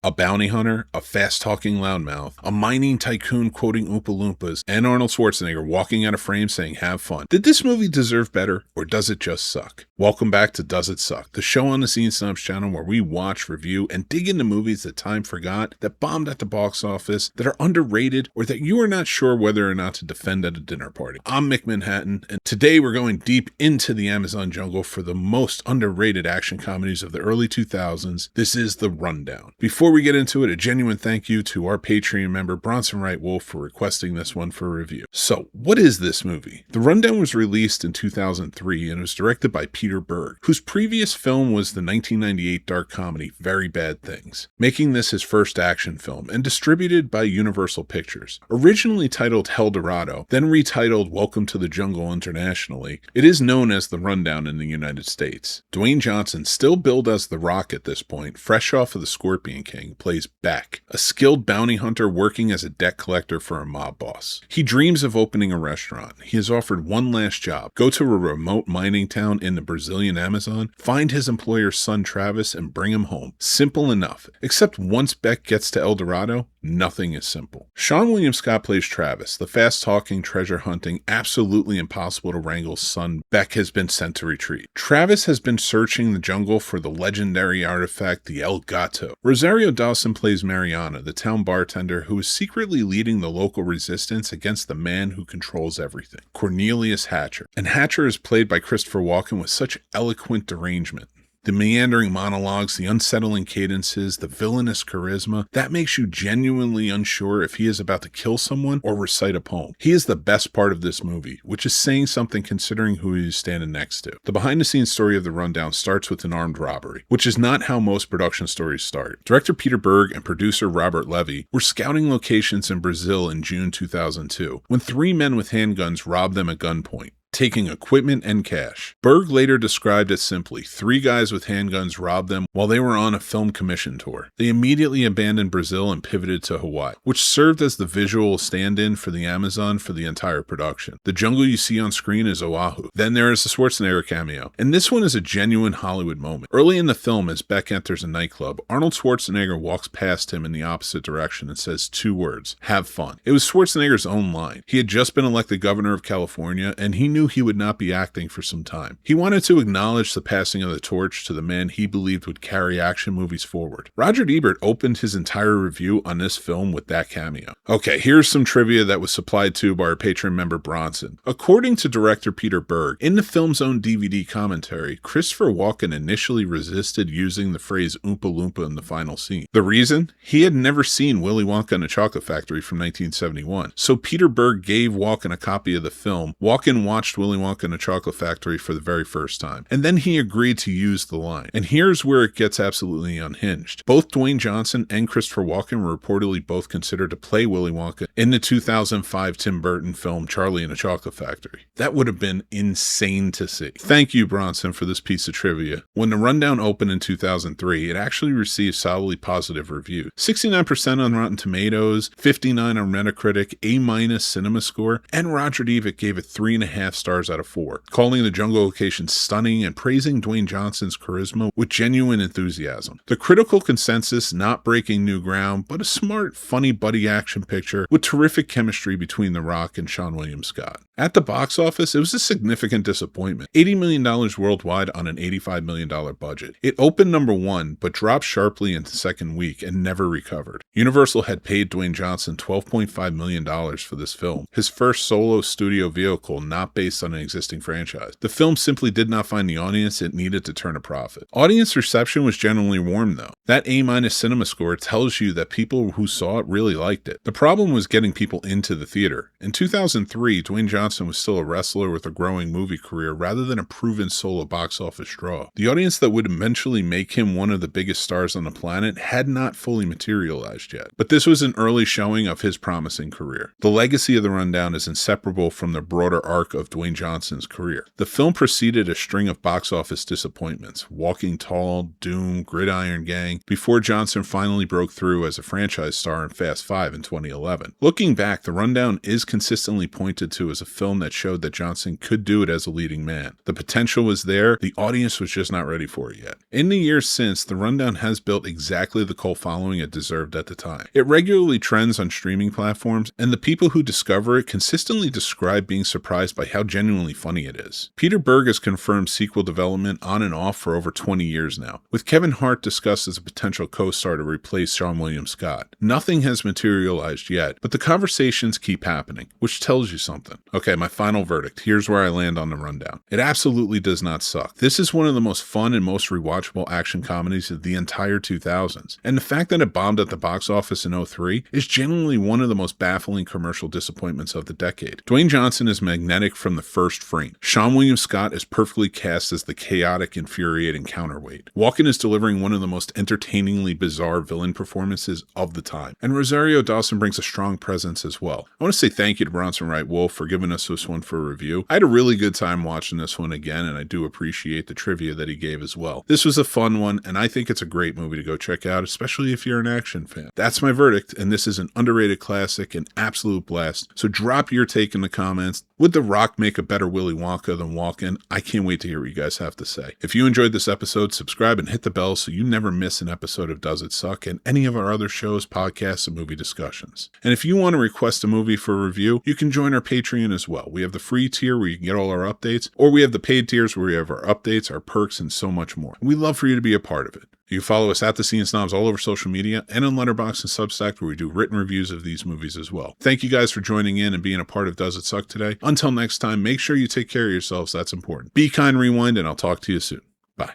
A bounty hunter, a fast-talking loudmouth, a mining tycoon quoting Oompa Loompas, and Arnold Schwarzenegger walking out of frame saying, "Have fun." Did this movie deserve better, or does it just suck? Welcome back to Does It Suck, the show on the Scene Snobs channel where we watch, review, and dig into movies that time forgot, that bombed at the box office, that are underrated, or that you are not sure whether or not to defend at a dinner party. I'm Mick Manhattan, and today we're going deep into the Amazon jungle for the most underrated action comedies of the early 2000s. This is The Rundown. Before we get into it, a genuine thank you to our Patreon member, Bronson Wright-Wolfe, for requesting this one for review. So, what is this movie? The Rundown was released in 2003 and was directed by Peter Berg, whose previous film was the 1998 dark comedy Very Bad Things, making this his first action film, and distributed by Universal Pictures. Originally titled Hell Dorado, then retitled Welcome to the Jungle internationally, it is known as The Rundown in the United States. Dwayne Johnson, still billed as The Rock at this point, fresh off of The Scorpion King, plays Beck, a skilled bounty hunter working as a debt collector for a mob boss. He dreams of opening a restaurant. He is offered one last job: go to a remote mining town in the Brazilian Amazon, find his employer's son Travis, and bring him home. Simple enough. Except once Beck gets to El Dorado, nothing is simple. Sean William Scott plays Travis, the fast-talking, treasure-hunting, absolutely impossible to wrangle son Beck has been sent to retreat. Travis has been searching the jungle for the legendary artifact, the El Gato. Rosario Dawson plays Mariana, the town bartender who is secretly leading the local resistance against the man who controls everything, Cornelius Hatcher. And Hatcher is played by Christopher Walken with such eloquent derangement. The meandering monologues, the unsettling cadences, the villainous charisma, that makes you genuinely unsure if he is about to kill someone or recite a poem. He is the best part of this movie, which is saying something considering who he is standing next to. The behind-the-scenes story of The Rundown starts with an armed robbery, which is not how most production stories start. Director Peter Berg and producer Robert Levy were scouting locations in Brazil in June 2002, when three men with handguns robbed them at gunpoint, taking equipment and cash. Berg later described it simply: three guys with handguns robbed them while they were on a film commission tour. They immediately abandoned Brazil and pivoted to Hawaii, which served as the visual stand-in for the Amazon for the entire production. The jungle you see on screen is Oahu. Then there is the Schwarzenegger cameo, and this one is a genuine Hollywood moment. Early in the film, as Beck enters a nightclub, Arnold Schwarzenegger walks past him in the opposite direction and says two words: "Have fun." It was Schwarzenegger's own line. He had just been elected governor of California, and he knew he would not be acting for some time. He wanted to acknowledge the passing of the torch to the man he believed would carry action movies forward. Roger Ebert opened his entire review on this film with that cameo. Okay, here's some trivia that was supplied to by our Patreon member Bronson. According to director Peter Berg, in the film's own DVD commentary, Christopher Walken initially resisted using the phrase Oompa Loompa in the final scene. The reason? He had never seen Willy Wonka and the Chocolate Factory from 1971, so Peter Berg gave Walken a copy of the film. Walken watched Willy Wonka and the Chocolate Factory for the very first time, and then he agreed to use the line. And here's where it gets absolutely unhinged. Both Dwayne Johnson and Christopher Walken were reportedly both considered to play Willy Wonka in the 2005 Tim Burton film Charlie and the Chocolate Factory. That would have been insane to see. Thank you, Bronson, for this piece of trivia. When The Rundown opened in 2003, it actually received solidly positive reviews. 69% on Rotten Tomatoes, 59 on Metacritic, A- cinema score, and Roger Ebert gave it 3.5 stars out of 4, calling the jungle location stunning and praising Dwayne Johnson's charisma with genuine enthusiasm. The critical consensus: not breaking new ground, but a smart, funny buddy action picture with terrific chemistry between The Rock and Sean William Scott. At the box office, it was a significant disappointment. $80 million worldwide on an $85 million budget. It opened number 1, but dropped sharply in the second week and never recovered. Universal had paid Dwayne Johnson $12.5 million for this film, his first solo studio vehicle not based on an existing franchise. The film simply did not find the audience it needed to turn a profit. Audience reception was generally warm though. That A- cinema score tells you that people who saw it really liked it. The problem was getting people into the theater. In 2003, Dwayne Johnson was still a wrestler with a growing movie career rather than a proven solo box office draw. The audience that would eventually make him one of the biggest stars on the planet had not fully materialized yet. But this was an early showing of his promising career. The legacy of The Rundown is inseparable from the broader arc of Dwayne Dwayne Johnson's career. The film preceded a string of box office disappointments, Walking Tall, Doom, Gridiron Gang, before Johnson finally broke through as a franchise star in Fast 5 in 2011. Looking back, The Rundown is consistently pointed to as a film that showed that Johnson could do it as a leading man. The potential was there, the audience was just not ready for it yet. In the years since, The Rundown has built exactly the cult following it deserved at the time. It regularly trends on streaming platforms, and the people who discover it consistently describe being surprised by how genuinely funny it is. Peter Berg has confirmed sequel development on and off for over 20 years now, with Kevin Hart discussed as a potential co-star to replace Seann William Scott. Nothing has materialized yet, but the conversations keep happening, which tells you something. Okay, my final verdict. Here's where I land on The Rundown. It absolutely does not suck. This is one of the most fun and most rewatchable action comedies of the entire 2000s, and the fact that it bombed at the box office in 2003 is genuinely one of the most baffling commercial disappointments of the decade. Dwayne Johnson is magnetic from the first frame. Seann William Scott is perfectly cast as the chaotic, infuriating counterweight. Walken is delivering one of the most entertainingly bizarre villain performances of the time, and Rosario Dawson brings a strong presence as well. I want to say thank you to Bronson Wright-Wolfe for giving us this one for review. I had a really good time watching this one again, and I do appreciate the trivia that he gave as well. This was a fun one, and I think it's a great movie to go check out, especially if you're an action fan. That's my verdict, and this is an underrated classic, an absolute blast. So drop your take in the comments. Would The Rock make a better Willy Wonka than Walken? I can't wait to hear what you guys have to say. If you enjoyed this episode, subscribe and hit the bell so you never miss an episode of Does It Suck and any of our other shows, podcasts, and movie discussions. And if you want to request a movie for a review, you can join our Patreon as well. We have the free tier where you can get all our updates, or we have the paid tiers where we have our updates, our perks, and so much more. We'd love for you to be a part of it. You can follow us at The Scene Snobs all over social media and on Letterboxd and Substack, where we do written reviews of these movies as well. Thank you guys for joining in and being a part of Does It Suck today. Until next time, make sure you take care of yourselves. That's important. Be kind, rewind, and I'll talk to you soon. Bye.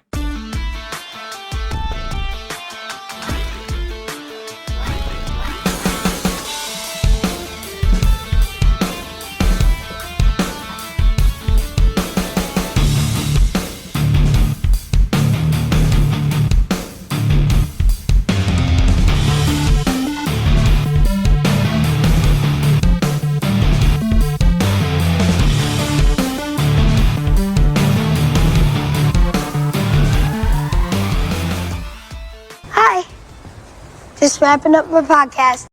Just wrapping up my podcast.